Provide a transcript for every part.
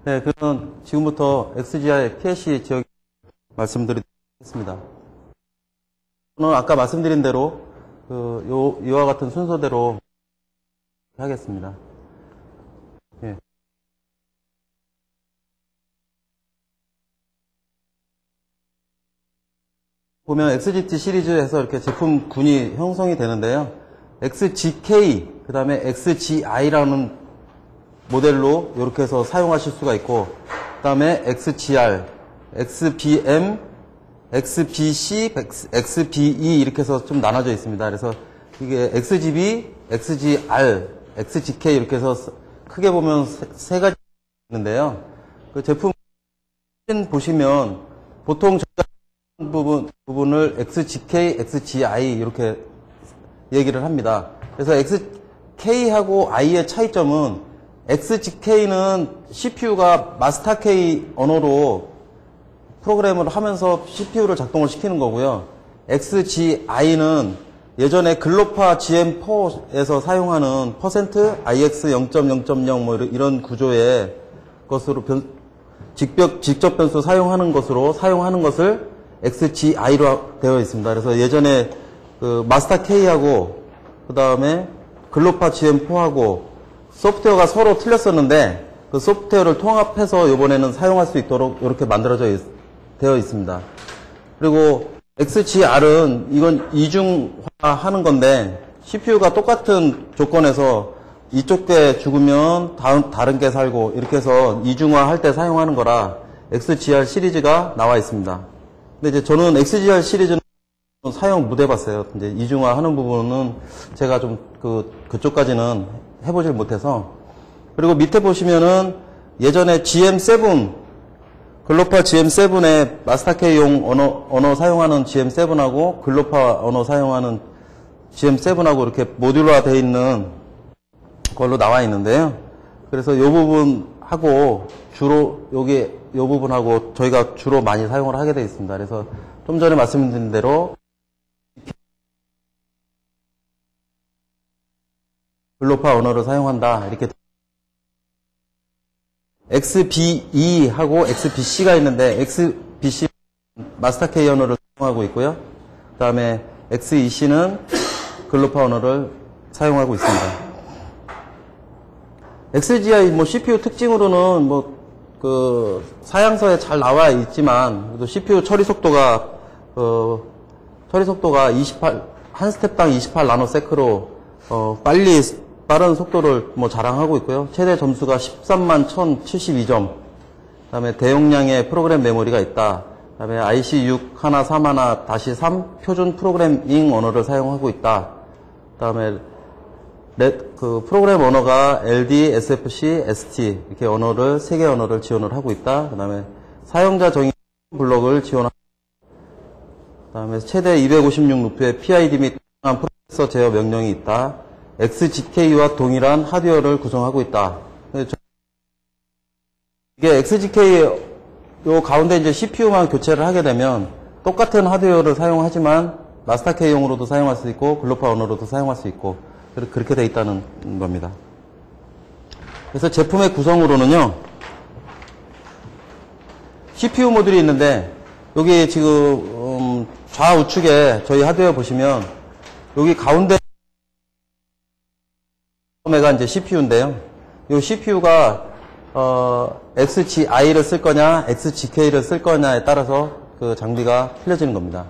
네, 그러면 지금부터 XGI 캐시 지역 말씀드리겠습니다. 저는 아까 말씀드린 대로 이와 같은 순서대로 하겠습니다. 예. 보면 XGT 시리즈에서 이렇게 제품군이 형성이 되는데요. XGK, 그 다음에 XGI라는 모델로 이렇게 해서 사용하실 수가 있고, 그 다음에 XGR, XBM, XBC, XBE 이렇게 해서 좀 나눠져 있습니다. 그래서 이게 XGB, XGR, XGK 이렇게 해서 크게 보면 세 가지 있는데요. 그 제품 보시면 보통 부분을 XGK, XGI 이렇게 얘기를 합니다. 그래서 XK하고 I의 차이점은 XGK는 CPU가 마스터 K 언어로 프로그램을 하면서 CPU를 작동을 시키는 거고요. XGI는 예전에 글로파 GM4에서 사용하는 %IX 0.0.0 뭐 이런 구조의 것으로 직접 변수 사용하는 것을 XGI로 되어 있습니다. 그래서 예전에 그 마스터 K하고 그 다음에 글로파 GM4하고 소프트웨어가 서로 틀렸었는데 그 소프트웨어를 통합해서 이번에는 사용할 수 있도록 이렇게 되어 있습니다. 그리고 XGR은 이건 이중화하는 건데 CPU가 똑같은 조건에서 이쪽 게 죽으면 다른 게 살고 이렇게 해서 이중화할 때 사용하는 거라 XGR 시리즈가 나와 있습니다. 근데 이제 저는 XGR 시리즈는 사용 못 해봤어요. 이제 이중화하는 부분은 제가 좀 그쪽까지는 해보질 못해서. 그리고 밑에 보시면은 예전에 GM7 글로파 GM7에 마스터 K용 언어 사용하는 GM7하고 글로파 언어 사용하는 GM7하고 이렇게 모듈화 되어 있는 걸로 나와 있는데요. 그래서 이 부분하고 주로 이 부분하고 저희가 주로 많이 사용을 하게 되어 있습니다. 그래서 좀 전에 말씀드린 대로 글로파 언어를 사용한다. 이렇게 XBE하고 XBC가 있는데 XBC 마스터 K 언어를 사용하고 있고요. 그 다음에 XEC는 글로파 언어를 사용하고 있습니다. XGI CPU 특징으로는 사양서에 잘 나와 있지만 그래도 CPU 처리 속도가 한 스텝당 28 나노세크로 빠른 속도를 자랑하고 있고요. 최대 점수가 13만 1072점. 그 다음에 대용량의 프로그램 메모리가 있다. 그 다음에 IC6131-3 표준 프로그래밍 언어를 사용하고 있다. 그 다음에 프로그램 언어가 LD, SFC, ST 이렇게 언어를 3개 언어를 지원을 하고 있다. 그 다음에 사용자 정의 블록을 지원하고 그 다음에 최대 256 루프의 PID 및 프로세서 제어 명령이 있다. XGK와 동일한 하드웨어를 구성하고 있다. 이게 XGK 요 가운데 이제 CPU만 교체를 하게 되면 똑같은 하드웨어를 사용하지만 마스터 K용으로도 사용할 수 있고 글로파 언어로도 사용할 수 있고 그렇게 되어 있다는 겁니다. 그래서 제품의 구성으로는요. CPU 모듈이 있는데 여기 지금 좌우측에 저희 하드웨어 보시면 여기 가운데 가 이제 CPU인데요. 이 CPU가 XGI를 쓸 거냐, XGK를 쓸 거냐에 따라서 그 장비가 틀려지는 겁니다.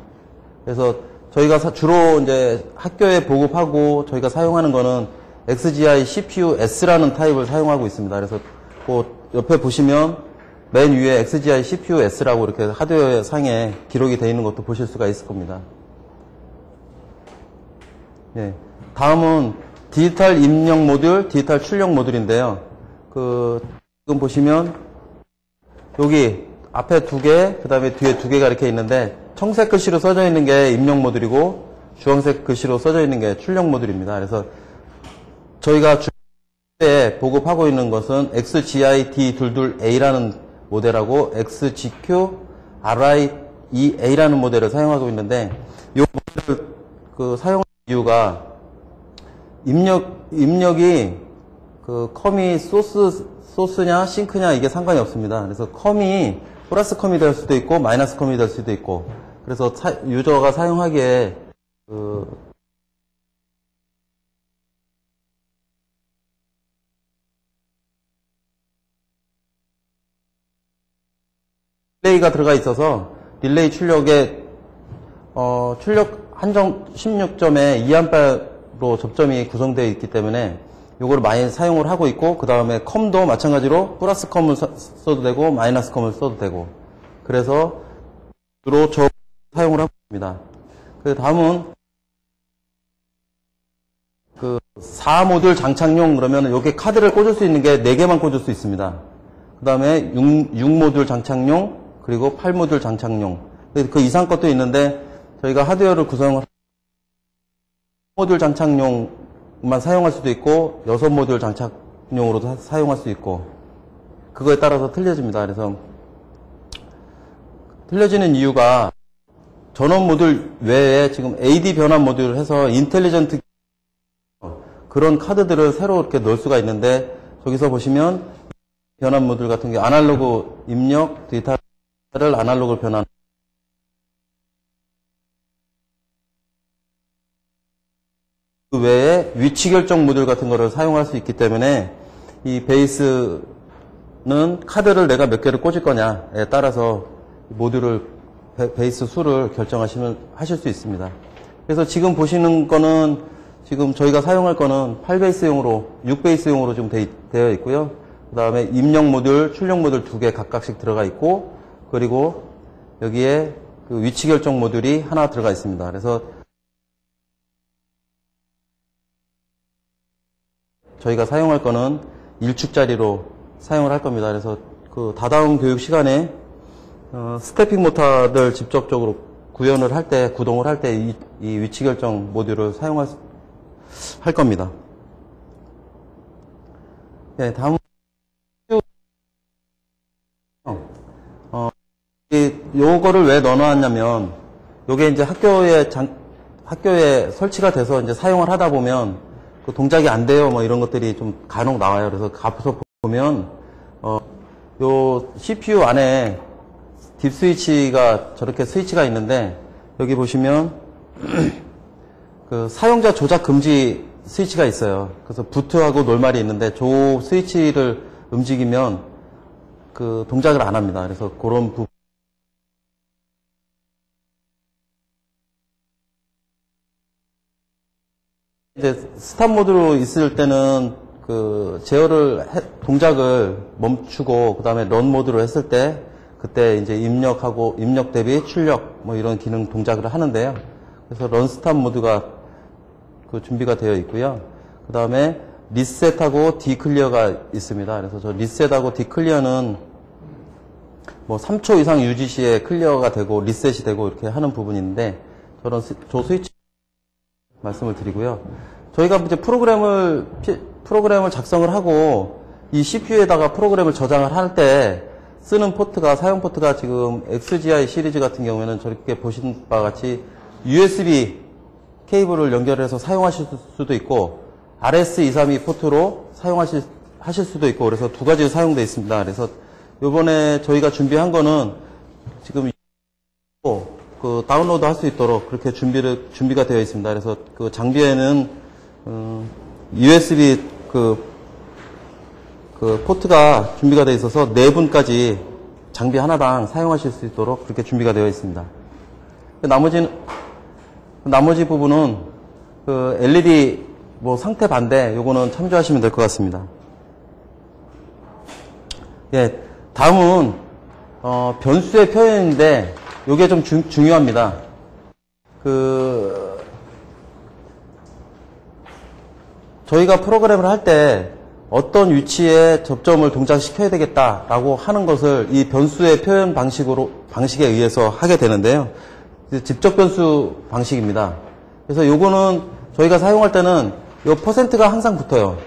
그래서 저희가 주로 이제 학교에 보급하고 저희가 사용하는 거는 XGI CPU S라는 타입을 사용하고 있습니다. 그래서 그 옆에 보시면 맨 위에 XGI CPU S라고 이렇게 하드웨어 상에 기록이 되어 있는 것도 보실 수가 있을 겁니다. 예. 다음은 디지털 입력 모듈, 디지털 출력 모듈인데요. 지금 보시면 여기 앞에 2개, 그 다음에 뒤에 2개가 이렇게 있는데 청색 글씨로 써져 있는 게 입력 모듈이고 주황색 글씨로 써져 있는 게 출력 모듈입니다. 그래서 저희가 주에 보급하고 있는 것은 XGI-D22A라는 모델하고 XGQ-RIEA라는 모델을 사용하고 있는데 이 모델을 사용하는 이유가 입력이 커미 소스냐 싱크냐 이게 상관이 없습니다. 그래서 컴이 플러스 컴이 될 수도 있고 마이너스 컴이 될 수도 있고, 그래서 유저가 사용하기에 딜레이가 들어가 있어서 딜레이 출력에 출력 한정 16점에 2A로 접점이 구성되어 있기 때문에 요거를 많이 사용을 하고 있고, 그 다음에 컴도 마찬가지로 플러스 컴을 써도 되고 마이너스 컴을 써도 되고, 그래서 주로 저 사용을 하고 있습니다. 그 다음은 4모듈 장착용, 그러면 여기 카드를 꽂을 수 있는 게 4개만 꽂을 수 있습니다. 그 다음에 6모듈 장착용, 그리고 8모듈 장착용, 그 이상 것도 있는데 저희가 하드웨어를 구성을 4모듈 장착용만 사용할 수도 있고 6모듈 장착용으로도 사용할 수 있고, 그거에 따라서 틀려집니다. 그래서 틀려지는 이유가 전원 모듈 외에 지금 AD 변환 모듈을 해서 인텔리전트 그런 카드들을 새로 이렇게 넣을 수가 있는데, 저기서 보시면 변환 모듈 같은 게 아날로그 입력, 디지털을 아날로그로 변환, 그 외에 위치 결정 모듈 같은 거를 사용할 수 있기 때문에 이 베이스는 카드를 내가 몇 개를 꽂을 거냐에 따라서 모듈을 베이스 수를 하실 수 있습니다. 그래서 지금 보시는 거는, 지금 저희가 사용할 거는 8베이스용으로 6베이스용으로 좀 되어 있고요. 그 다음에 입력 모듈, 출력 모듈 2개 각각씩 들어가 있고, 그리고 여기에 그 위치 결정 모듈이 하나 들어가 있습니다. 그래서 저희가 사용할 거는 1축짜리로 사용을 할 겁니다. 그래서 그 다다음 교육 시간에 스태핑 모터를 직접적으로 구동을 할 때 이 위치 결정 모듈을 할 겁니다. 네, 다음 요거를 왜 넣어놨냐면, 요게 이제 학교에 설치가 돼서 이제 사용을 하다 보면 그 동작이 안 돼요, 뭐 이런 것들이 좀 간혹 나와요. 그래서 가서 보면 요 CPU 안에 딥 스위치가 저렇게 스위치가 있는데, 여기 보시면 그 사용자 조작 금지 스위치가 있어요. 그래서 부트하고 놀말이 있는데, 저 스위치를 움직이면 그 동작을 안 합니다. 그래서 그런 부분. 이제 스탑 모드로 있을 때는 그 동작을 멈추고, 그 다음에 런 모드로 했을 때 그때 이제 입력 대비 출력 뭐 이런 기능 동작을 하는데요. 그래서 런 스탑 모드가 그 준비가 되어 있고요. 그 다음에 리셋하고 디클리어가 있습니다. 그래서 저 리셋하고 디클리어는 뭐 3초 이상 유지 시에 클리어가 되고 리셋이 되고 이렇게 하는 부분인데, 저 스위치 말씀을 드리고요. 저희가 이제 프로그램을 작성을 하고 이 CPU에다가 프로그램을 저장을 할 때 쓰는 사용 포트가 지금 XGI 시리즈 같은 경우에는 저렇게 보신 바와 같이 USB 케이블을 연결해서 사용하실 수도 있고, RS232 포트로 하실 수도 있고, 그래서 두 가지 사용되어 있습니다. 그래서 요번에 저희가 준비한 거는 지금 그 다운로드 할 수 있도록 그렇게 준비가 되어 있습니다. 그래서 그 장비에는 USB 그 포트가 준비가 되어 있어서 4분까지 장비 하나당 사용하실 수 있도록 그렇게 준비가 되어 있습니다. 나머지 부분은 그 LED 뭐 상태 반대, 요거는 참조하시면 될 것 같습니다. 예, 다음은 변수의 표현인데, 요게 좀 중요합니다. 저희가 프로그램을 할 때 어떤 위치에 접점을 동작시켜야 되겠다라고 하는 것을 이 변수의 표현 방식에 의해서 하게 되는데요. 직접 변수 방식입니다. 그래서 요거는 저희가 사용할 때는 요 퍼센트가 항상 붙어요.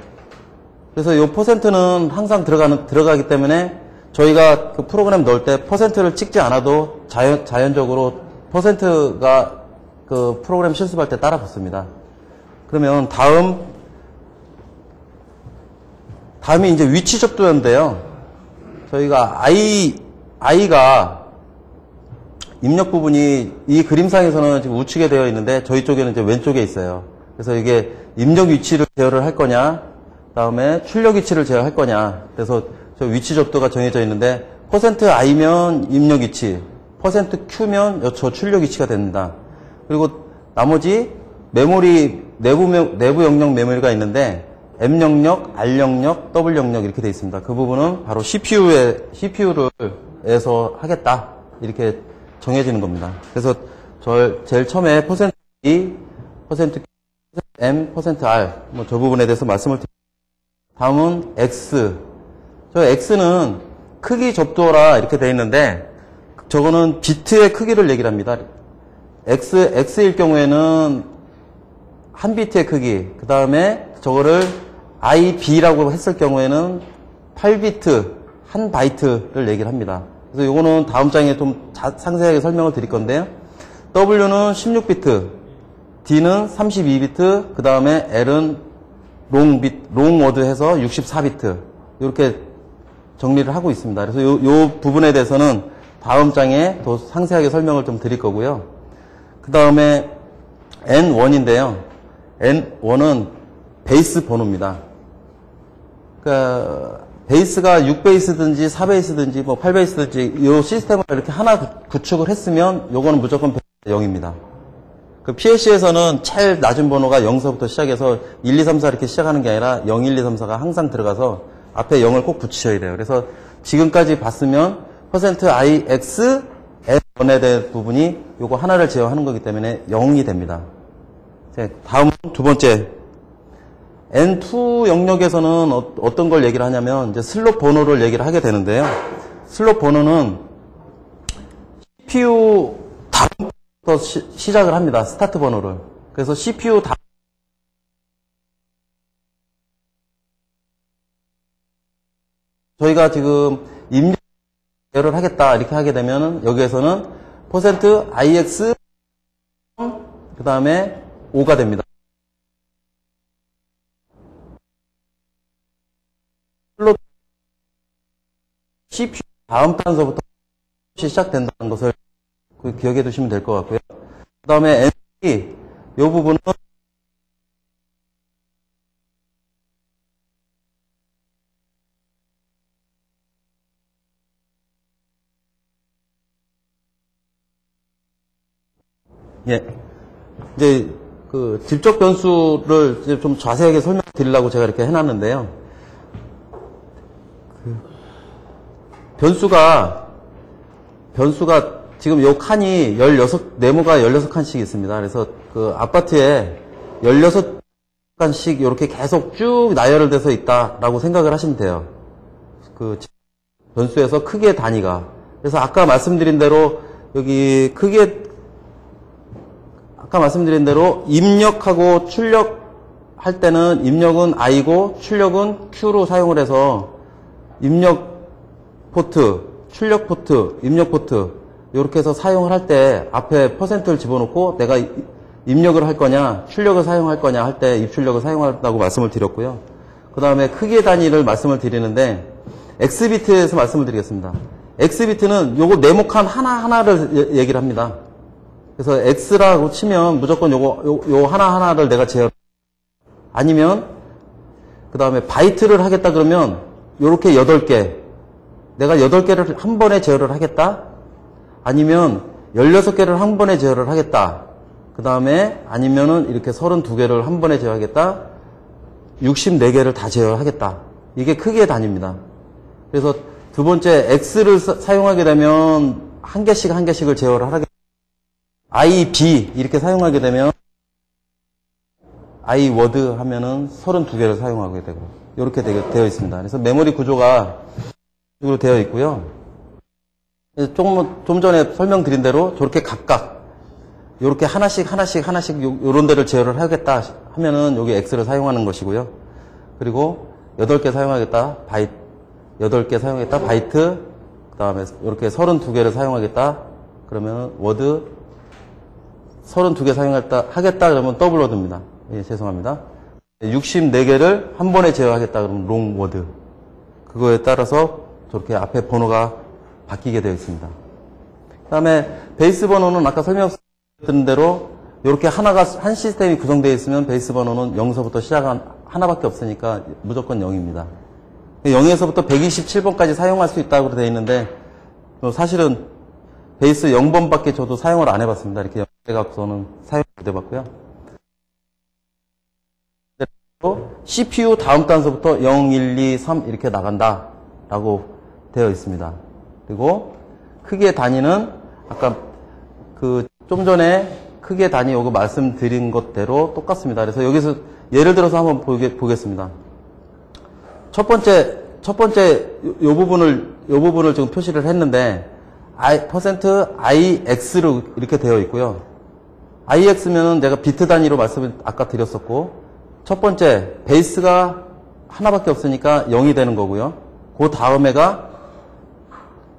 그래서 요 퍼센트는 항상 들어가기 때문에 저희가 그 프로그램 넣을 때 퍼센트를 찍지 않아도 자연적으로 퍼센트가 그 프로그램 실습할 때 따라 붙습니다. 그러면 다음 다음이 이제 위치 접두였는데요. 저희가 I가 입력 부분이 이 그림상에서는 지금 우측에 되어 있는데 저희 쪽에는 이제 왼쪽에 있어요. 그래서 이게 입력 위치를 제어를 할 거냐, 그다음에 출력 위치를 제어할 거냐. 그래서 저 위치 접두가 정해져 있는데 %i면 입력 위치, %q면 저 출력 위치가 됩니다. 그리고 나머지 메모리 내부 영역 메모리가 있는데 M 영역, R 영역, W 영역 이렇게 되어 있습니다. 그 부분은 바로 CPU를 에서 하겠다 이렇게 정해지는 겁니다. 그래서 제일 처음에 %E, %M, %R 저 부분에 대해서 말씀을 드립니다. 다음은 X. 저 X는 크기 접두어라 이렇게 되어 있는데 저거는 비트의 크기를 얘기를 합니다. X일 경우에는 한 비트의 크기, 그 다음에 저거를 IB라고 했을 경우에는 8비트, 한 바이트를 얘기를 합니다. 그래서 이거는 다음 장에 좀 상세하게 설명을 드릴 건데요. W는 16비트, D는 32비트, 그 다음에 L은 롱워드 해서 64비트. 이렇게 정리를 하고 있습니다. 그래서 요 부분에 대해서는 다음 장에 더 상세하게 설명을 좀 드릴 거고요. 그 다음에 N1인데요. N1은 베이스 번호입니다. 그러니까 베이스가 6베이스든지 4베이스든지 8베이스든지 이 시스템을 이렇게 하나 구축을 했으면 요거는 무조건 0입니다. 그 PLC에서는 제일 낮은 번호가 0서부터 시작해서 1, 2, 3, 4 이렇게 시작하는 게 아니라 0, 1, 2, 3, 4가 항상 들어가서 앞에 0을 꼭 붙이셔야 돼요. 그래서 지금까지 봤으면 %IX N1에 대한 부분이 요거 하나를 제어하는 거기 때문에 0이 됩니다. 다음 두 번째 N2 영역에서는 어떤 걸 얘기를 하냐면 이제 슬롯 번호를 얘기를 하게 되는데요. 슬롯 번호는 CPU 다음부터 시작을 합니다. 스타트 번호를. 그래서 CPU 다음 저희가 지금 입력을 하겠다 이렇게 하게 되면 여기에서는 %IX 그 다음에 5가 됩니다. CPU 다음 단서부터 시작된다는 것을 기억해 두시면 될 것 같고요. 그 다음에 NT, 이 부분은 이제 그 질적 변수를 이제 좀 자세하게 설명드리려고 제가 이렇게 해놨는데요. 변수가 지금 요 칸이 네모가 16칸씩 있습니다. 그래서 그 아파트에 16칸씩 이렇게 계속 쭉 나열을 돼서 있다라고 생각을 하시면 돼요. 그 변수에서 크기의 단위가. 그래서 아까 말씀드린 대로 여기 아까 말씀드린 대로 입력하고 출력할 때는 입력은 I고 출력은 Q로 사용을 해서 입력 포트, 출력 포트, 입력 포트 이렇게 해서 사용을 할 때 앞에 %를 집어넣고 내가 입력을 할 거냐 출력을 사용할 거냐 할 때 입출력을 사용한다고 말씀을 드렸고요. 그 다음에 크기의 단위를 말씀을 드리는데 X비트에서 말씀을 드리겠습니다. X비트는 요거 네모칸 하나하나를 얘기를 합니다. 그래서 X라고 치면 무조건 요 하나하나를 내가 제어 아니면 그 다음에 바이트를 하겠다 그러면 요렇게 8개 내가 8개를 한 번에 제어를 하겠다 아니면 16개를 한 번에 제어를 하겠다 그 다음에 아니면은 이렇게 32개를 한 번에 제어하겠다 64개를 다 제어하겠다 이게 크기의 단위입니다. 그래서 두 번째 X를 사용하게 되면 한 개씩을 제어를 하겠다. I, B 이렇게 사용하게 되면 I 워드 하면은 32개를 사용하게 되고 이렇게 되어 있습니다. 그래서 메모리 구조가 이렇게 되어 있고요. 좀 전에 설명드린 대로 저렇게 각각 이렇게 하나씩 이런 데를 제어를 하겠다 하면은 여기 X를 사용하는 것이고요. 그리고 8개 사용하겠다 바이트 8개 사용하겠다 바이트 그 다음에 이렇게 32개를 사용하겠다 그러면 워드 32개 사용하겠다 그러면 더블 워드입니다. 예, 죄송합니다. 64개를 한 번에 제어하겠다 그러면 롱 워드. 그거에 따라서 저렇게 앞에 번호가 바뀌게 되어 있습니다. 그 다음에 베이스 번호는 아까 설명드린 대로 이렇게 한 시스템이 구성되어 있으면 베이스 번호는 0서부터 시작한 하나밖에 없으니까 무조건 0입니다. 0에서부터 127번까지 사용할 수 있다고 되어 있는데 사실은 베이스 0번밖에 저도 사용을 안 해봤습니다. 이렇게 연계각서는 사용 못 해봤고요. CPU 다음 단서부터 0, 1, 2, 3 이렇게 나간다 라고 되어 있습니다. 그리고 크기의 단위는 아까 좀 전에 크기의 단위 요거 말씀드린 것대로 똑같습니다. 그래서 여기서 예를 들어서 한번 보겠습니다. 첫 번째 요 부분을 지금 표시를 했는데 %IX로 이렇게 되어 있고요. IX면은 내가 비트 단위로 말씀을 아까 드렸었고, 첫 번째 베이스가 하나밖에 없으니까 0이 되는 거고요. 그 다음에가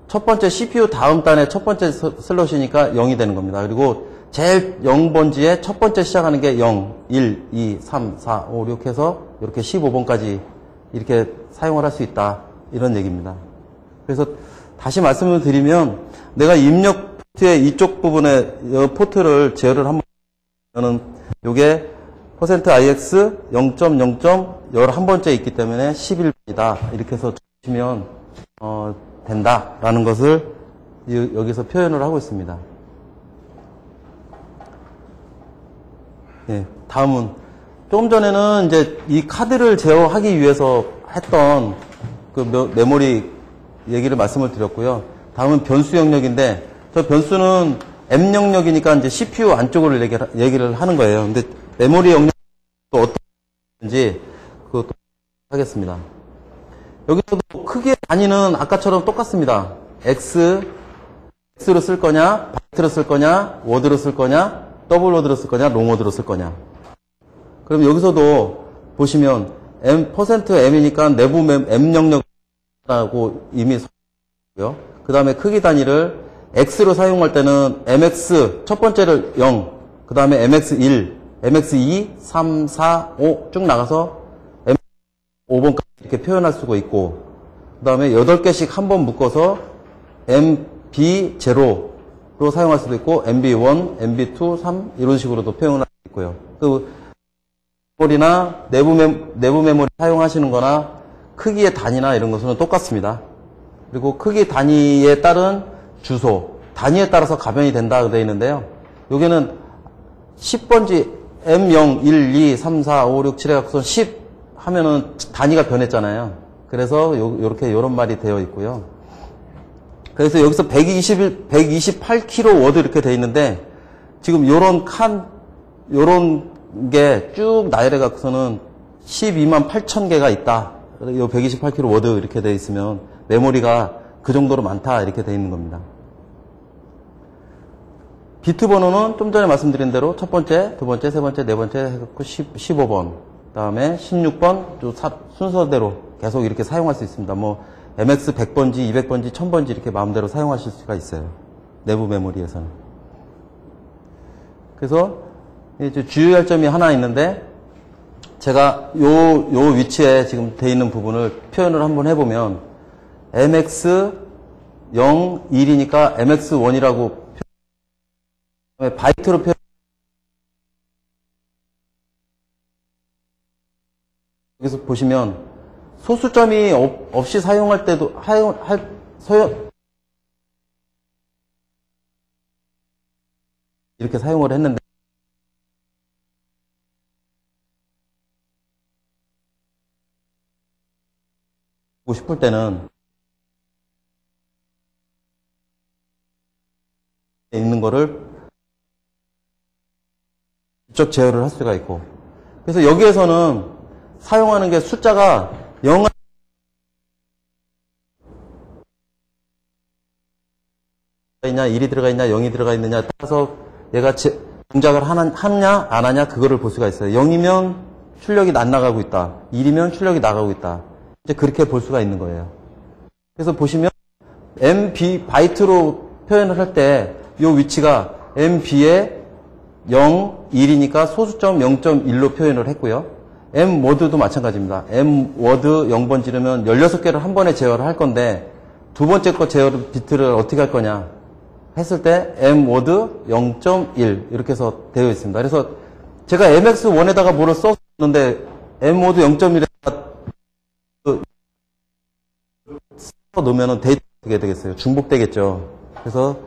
첫 번째 CPU 다음 단의 첫 번째 슬롯이니까 0이 되는 겁니다. 그리고 제일 0번지에 첫 번째 시작하는 게 0, 1, 2, 3, 4, 5, 6 해서 이렇게 15번까지 이렇게 사용을 할 수 있다. 이런 얘기입니다. 그래서 다시 말씀을 드리면 내가 입력 포트의 이쪽 부분에 포트를 제어를 한번 하면 요게 %IX 0.0.11번째 있기 때문에 11번이다. 이렇게 해서 주시면 된다라는 것을 여기서 표현을 하고 있습니다. 네, 다음은 조금 전에는 이제 이 카드를 제어하기 위해서 했던 그 메모리 얘기를 말씀을 드렸고요. 다음은 변수 영역인데 저 변수는 M 영역이니까 이제 CPU 안쪽으로 얘기를 하는 거예요. 근데 메모리 영역도 어떤지 그것도 하겠습니다. 여기서도 크기의 단위는 아까처럼 똑같습니다. X로 쓸 거냐, 바이트로 쓸 거냐, 워드로 쓸 거냐, 더블 워드로 쓸 거냐, 롱 워드로 쓸 거냐. 그럼 여기서도 보시면 %M이니까 내부 M 영역이라고 이미 썼고요. 그 다음에 크기 단위를 X로 사용할 때는 MX 첫 번째를 0, 그 다음에 MX1, MX2, 3, 4, 5 쭉 나가서 M5번까지 이렇게 표현할 수가 있고, 그 다음에 8개씩 한 번 묶어서 MB0로 사용할 수도 있고, MB1, MB2, 3 이런 식으로도 표현할 수 있고요. 그 메모리나 내부 메모리 사용하시는 거나 크기의 단위나 이런 것은 똑같습니다. 그리고 크기 단위에 따른 주소, 단위에 따라서 가변이 된다 되어 있는데요. 여기는 10번지 M0, 1, 2, 3, 4, 5, 6, 7의 각선 10 하면은 단위가 변했잖아요. 그래서 요런 말이 되어 있고요. 그래서 여기서 128kg 워드 이렇게 되어 있는데, 지금 요런 게 쭉 나열해 갖고서는 128,000개가 있다. 요 128kg 워드 이렇게 되어 있으면 메모리가 그 정도로 많다. 이렇게 되어 있는 겁니다. 비트 번호는 좀 전에 말씀드린 대로 첫 번째, 두 번째, 세 번째, 네 번째 해갖고 15번, 그 다음에 16번, 순서대로 계속 이렇게 사용할 수 있습니다. 뭐, MX 100번지, 200번지, 1000번지 이렇게 마음대로 사용하실 수가 있어요. 내부 메모리에서는. 그래서 이제 주의할 점이 하나 있는데, 제가 요 위치에 지금 되어 있는 부분을 표현을 한번 해보면, MX 0, 1이니까 MX1이라고 바이트로 표현. 여기서 보시면 소수점이 없이 사용할 때도 이렇게 사용을 했는데, 보고 싶을 때는 있는 거를 직접 제어를 할 수가 있고, 그래서 여기에서는 사용하는 게 숫자가 0 있냐, 1이 들어가 있냐, 0이 들어가 있느냐에 따라서 얘가 동작을 하느냐 안 하냐 그거를 볼 수가 있어요. 0이면 출력이 안 나가고 있다, 1이면 출력이 나가고 있다, 이제 그렇게 볼 수가 있는 거예요. 그래서 보시면 MB 바이트로 표현을 할 때 이 위치가 MB에 0, 1이니까 소수점 0.1로 표현을 했고요. M 워드도 마찬가지입니다. M 워드 0번 지르면 16개를 한 번에 제어를 할 건데 두 번째 거 제어 비트를 어떻게 할 거냐 했을 때 M 워드 0.1 이렇게 해서 되어 있습니다. 그래서 제가 MX1에다가 뭐를 썼는데 M 워드 0.1에다가 써 놓으면 데이터가 어떻게 되겠어요? 중복되겠죠. 그래서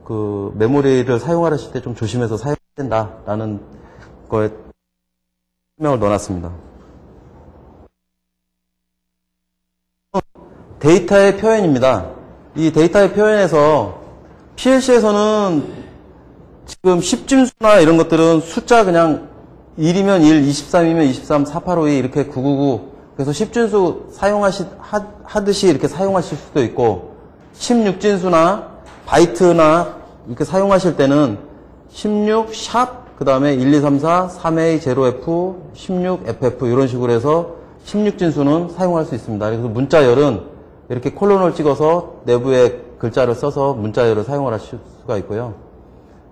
그 메모리를 사용하실 때 좀 조심해서 사용해야 된다라는 거에 설명을 넣어놨습니다. 데이터의 표현입니다. 이 데이터의 표현에서 PLC에서는 지금 10진수나 이런 것들은 숫자 그냥 1이면 1, 23이면 23, 4852 이렇게 999 그래서 10진수 하듯이 이렇게 사용하실 수도 있고 16진수나 바이트나 이렇게 사용하실 때는 16 샵, 그 다음에 1, 2, 3, 4, 3A, 0F, 16FF 이런 식으로 해서 16진수는 사용할 수 있습니다. 그래서 문자열은 이렇게 콜론을 찍어서 내부에 글자를 써서 문자열을 사용을 하실 수가 있고요.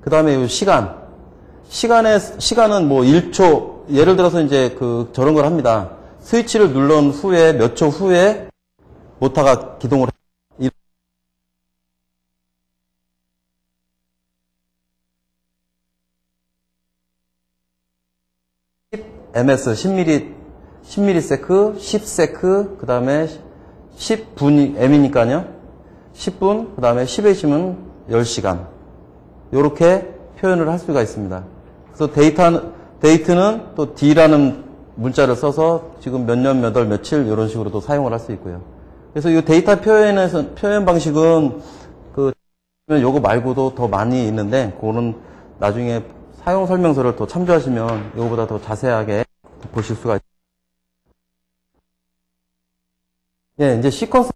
그 다음에 이 시간은 뭐 1초, 예를 들어서 이제 저런 걸 합니다. 스위치를 누른 후에 몇 초 후에 모터가 기동을 ms 10ms, 10sec, 그 다음에 10분, m이니까요. 10분, 그 다음에 10H면 10시간. 요렇게 표현을 할 수가 있습니다. 그래서 데이트는 또 D라는 문자를 써서 지금 몇 년, 몇 월, 며칠, 이런 식으로도 사용을 할 수 있고요. 그래서 이 데이터 표현 방식은 요거 말고도 더 많이 있는데, 그거는 나중에 사용 설명서를 더 참조하시면 이거보다 더 자세하게 보실 수가 있습니다. 예, 이제 시퀀서는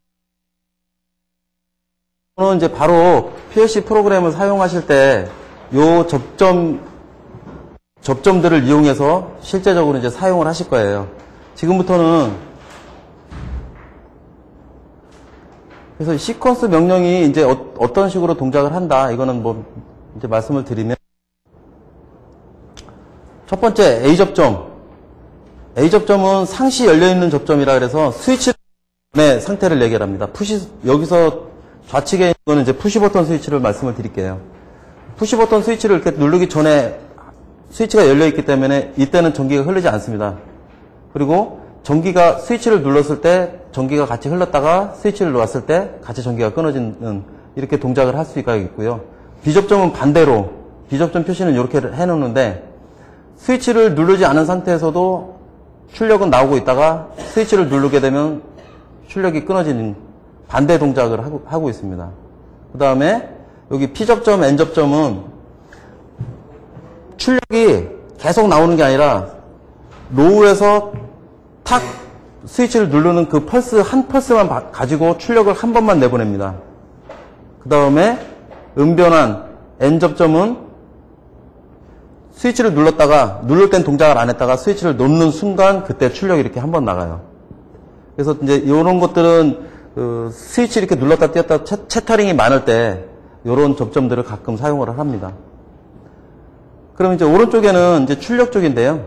이제 바로 PLC 프로그램을 사용하실 때 요 접점들을 이용해서 실제적으로 이제 사용을 하실 거예요. 지금부터는 그래서 시퀀스 명령이 이제 어떤 식으로 동작을 한다. 이거는 뭐 이제 말씀을 드리면 첫 번째 A접점은 상시 열려있는 접점이라 그래서 스위치의 상태를 얘기합니다. 여기서 좌측에 있는 거는 이제 푸시 버튼 스위치를 말씀을 드릴게요. 푸시 버튼 스위치를 이렇게 누르기 전에 스위치가 열려있기 때문에 이때는 전기가 흐르지 않습니다. 그리고 스위치를 눌렀을 때 전기가 같이 흘렀다가 스위치를 놓았을 때 같이 전기가 끊어지는 이렇게 동작을 할 수가 있고요. B접점은 반대로 B접점 표시는 이렇게 해놓는데 스위치를 누르지 않은 상태에서도 출력은 나오고 있다가 스위치를 누르게 되면 출력이 끊어지는 반대 동작을 하고 있습니다. 그 다음에 여기 P접점, N접점은 출력이 계속 나오는 게 아니라 로우에서 탁 스위치를 누르는 한 펄스만 가지고 출력을 한 번만 내보냅니다. 그 다음에 음변환 N접점은 스위치를 누를 땐 동작을 안 했다가 스위치를 놓는 순간 그때 출력이 이렇게 한 번 나가요. 그래서 이제 이런 것들은 스위치 이렇게 눌렀다 띄었다 채터링이 많을 때 이런 접점들을 가끔 사용을 합니다. 그럼 이제 오른쪽에는 이제 출력 쪽인데요.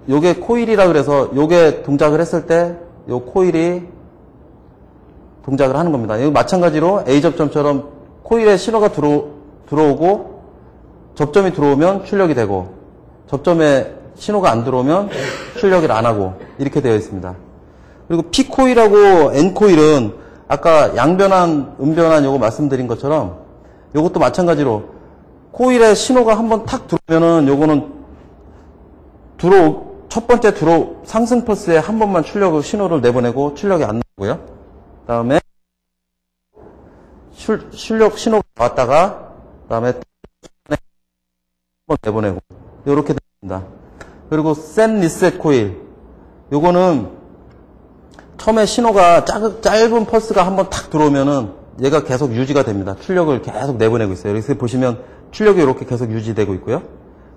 요게 코일이라 그래서 요게 동작을 했을 때 요 코일이 동작을 하는 겁니다. 이거 마찬가지로 A접점처럼 코일에 신호가 들어오고 접점이 들어오면 출력이 되고 접점에 신호가 안 들어오면 출력을 안 하고 이렇게 되어 있습니다. 그리고 P코일하고 N코일은 아까 양변환, 음변환 요거 말씀드린 것처럼 요것도 마찬가지로 코일에 신호가 한번 탁 들어오면은 요거는 첫 번째 상승 펄스에 한 번만 신호를 내보내고 출력이 안 나오고요. 그 다음에 출력 신호가 나왔다가 그 다음에 한번 내보내고 이렇게 됩니다. 그리고 센 리셋 코일 요거는 처음에 신호가 짧은 펄스가 한번 탁 들어오면은 얘가 계속 유지가 됩니다. 출력을 계속 내보내고 있어요. 여기서 보시면 출력이 이렇게 계속 유지되고 있고요.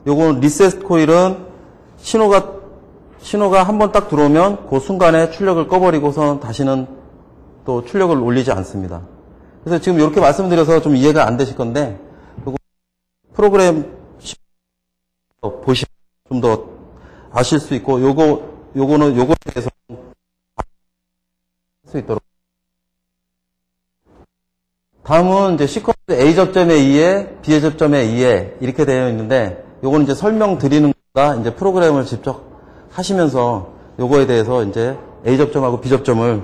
요거는 리셋 코일은 신호가 한번 딱 들어오면 그 순간에 출력을 꺼버리고선 다시는 또 출력을 올리지 않습니다. 그래서 지금 이렇게 말씀드려서 좀 이해가 안 되실 건데, 요거 프로그램 보시면 좀 더 아실 수 있고, 요거는 요거에 대해서 할 수 있도록. 다음은 이제 시퀀스 A 접점에 2에 B 접점에 2에 이렇게 되어 있는데, 요거는 이제 설명드리는 거가 이제 프로그램을 직접 하시면서 요거에 대해서 이제 A 접점하고 B 접점을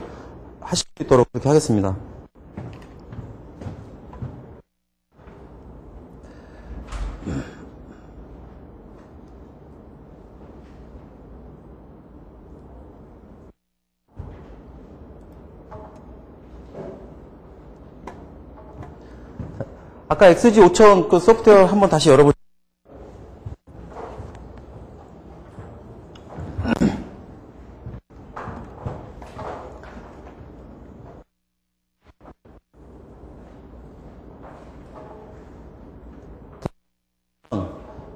하실 수 있도록 그렇게 하겠습니다. 아까 XG5000 그 소프트웨어 한번 다시 열어보시죠.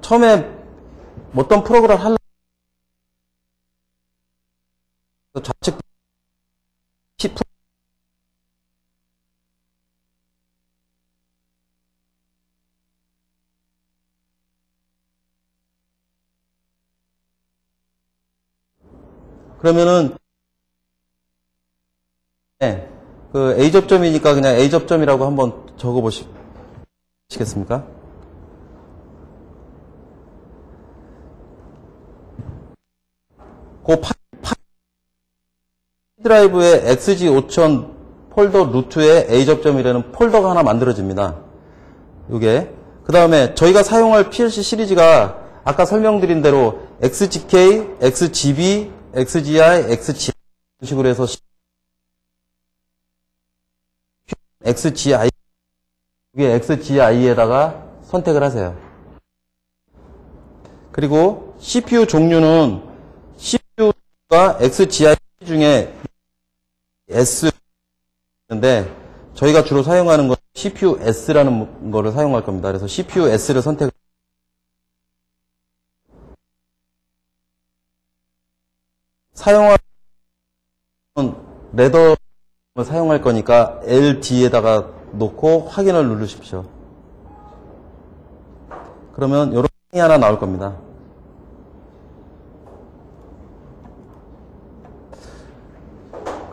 처음에 어떤 프로그램을 하려고 좌측 10% 그러면은 네, 그 A 접점이니까 그냥 A 접점이라고 한번 적어 보시겠습니까? 그 드라이브에 XG5000 폴더 루트에 A 접점이라는 폴더가 하나 만들어집니다. 요게. 그 다음에 저희가 사용할 PLC 시리즈가 아까 설명드린 대로 XGK, XGB, XGI, XGI 이런 식으로 해서 XGI 이게 XGI에다가 선택을 하세요. 그리고 CPU 종류는 CPU가 XGI 중에 S인데 저희가 주로 사용하는 건 CPU S라는 거를 사용할 겁니다. 그래서 CPU S를 선택. 사용할 레더를 사용할 거니까 LD에다가 놓고 확인을 누르십시오. 그러면 이런 창이 하나 나올 겁니다.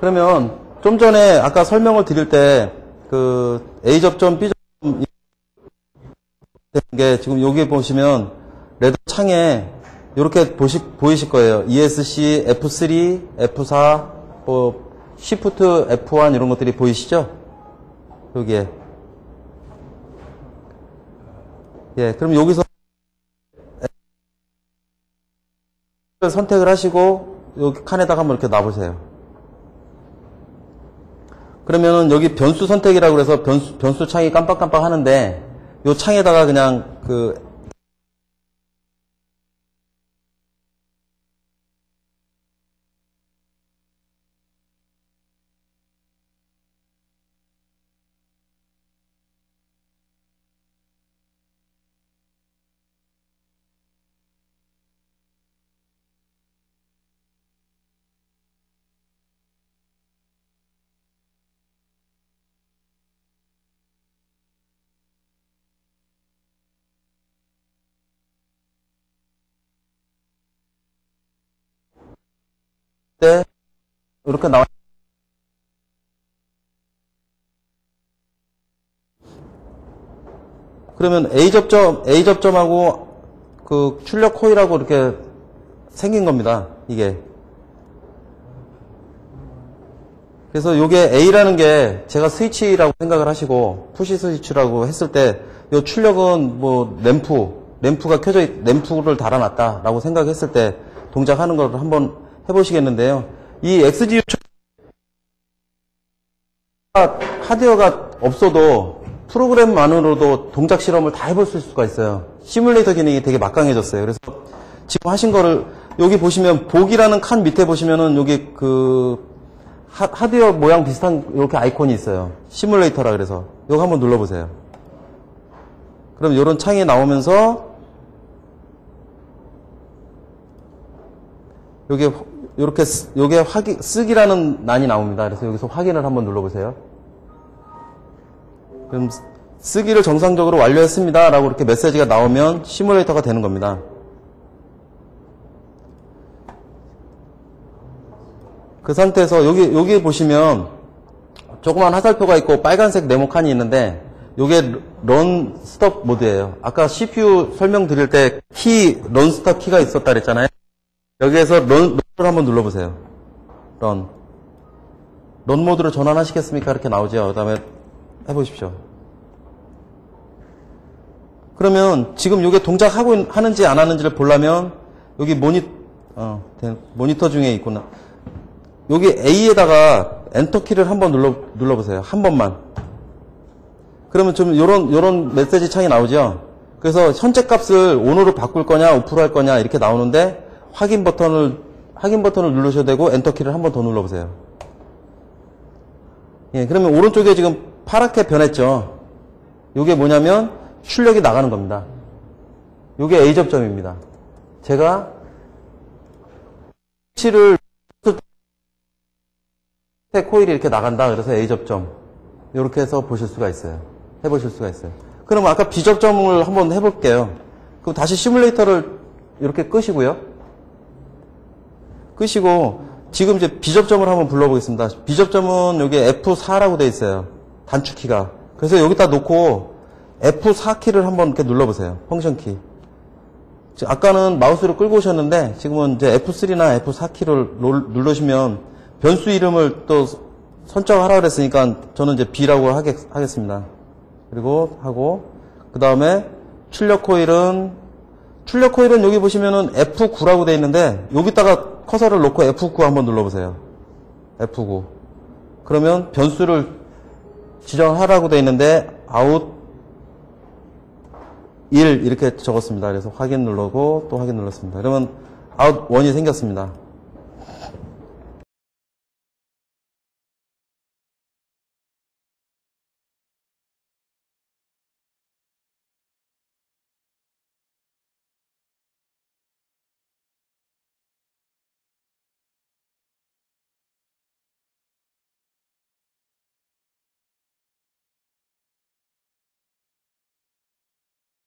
그러면 좀 전에 아까 설명을 드릴 때 그 A 접점, B 접점 되는 게 지금 여기 보시면 레더 창에 이렇게 보이실 거예요. ESC, F3, F4, 뭐 Shift F1 이런 것들이 보이시죠? 여기에. 예, 그럼 여기서 선택을 하시고 여기 칸에다가 한번 이렇게 놔보세요. 그러면은 여기 변수 선택이라고 해서 변수 창이 깜빡깜빡 하는데 요 창에다가 그냥 때 이렇게 나와. 그러면 A 접점하고 그 출력 코일하고 이렇게 생긴 겁니다. 이게. 그래서 이게 A라는 게 제가 스위치라고 생각을 하시고 푸시 스위치라고 했을 때 이 출력은 뭐 램프가 켜져 램프를 달아놨다라고 생각했을 때 동작하는 걸 한번 해보시겠는데요. 이 XG 하드웨어가 없어도 프로그램만으로도 동작 실험을 다 해볼 수가 있어요. 시뮬레이터 기능이 되게 막강해졌어요. 그래서 지금 하신 거를 여기 보시면 복이라는 칸 밑에 보시면은 여기 그 하드웨어 모양 비슷한 이렇게 아이콘이 있어요. 시뮬레이터라 그래서 이거 한번 눌러보세요. 그럼 이런 창이 나오면서 요게 쓰기라는 난이 나옵니다. 그래서 여기서 확인을 한번 눌러보세요. 그럼 쓰기를 정상적으로 완료했습니다 라고 이렇게 메시지가 나오면 시뮬레이터가 되는 겁니다. 그 상태에서 여기 보시면 조그만 화살표가 있고 빨간색 네모 칸이 있는데 요게 런 스톱 모드예요. 아까 CPU 설명드릴 때 런 스톱 키가 있었다 그랬잖아요. 여기에서 런을 한번 눌러보세요. 런 모드로 전환하시겠습니까? 이렇게 나오죠. 그 다음에 해보십시오. 그러면 지금 이게 동작하고 하는지 안 하는지를 보려면 여기 모니터 중에 있구나. 여기 A에다가 엔터 키를 한번 눌러보세요. 한 번만. 그러면 좀 요런 메시지 창이 나오죠. 그래서 현재 값을 ON으로 바꿀 거냐 오프로 할 거냐 이렇게 나오는데 확인 버튼을 누르셔도 되고 엔터 키를 한 번 더 눌러보세요. 예, 그러면 오른쪽에 지금 파랗게 변했죠. 요게 뭐냐면 출력이 나가는 겁니다. 요게 A 접점입니다. 제가 치를 코일이 이렇게 나간다. 그래서 A 접점. 이렇게 해서 보실 수가 있어요. 해보실 수가 있어요. 그럼 아까 B 접점을 한번 해볼게요. 그럼 다시 시뮬레이터를 이렇게 끄시고요. 끄시고 지금 이제 B 접점을 한번 불러보겠습니다. B 접점은 여기 F4라고 되어 있어요. 단축키가. 그래서 여기다 놓고 F4 키를 한번 이렇게 눌러보세요. 펑션 키. 아까는 마우스로 끌고 오셨는데 지금은 이제 F3나 F4 키를 누르시면 변수 이름을 또 선정하라 그랬으니까 저는 이제 B라고 하겠습니다. 그리고 하고 그 다음에 출력 코일은 여기 보시면은 F9라고 되어 있는데 여기다가 커서를 놓고 F9 한번 눌러보세요. F9. 그러면 변수를 지정하라고 되어 있는데 out 1 이렇게 적었습니다. 그래서 확인 누르고 또 확인 눌렀습니다. 그러면 out 1이 생겼습니다.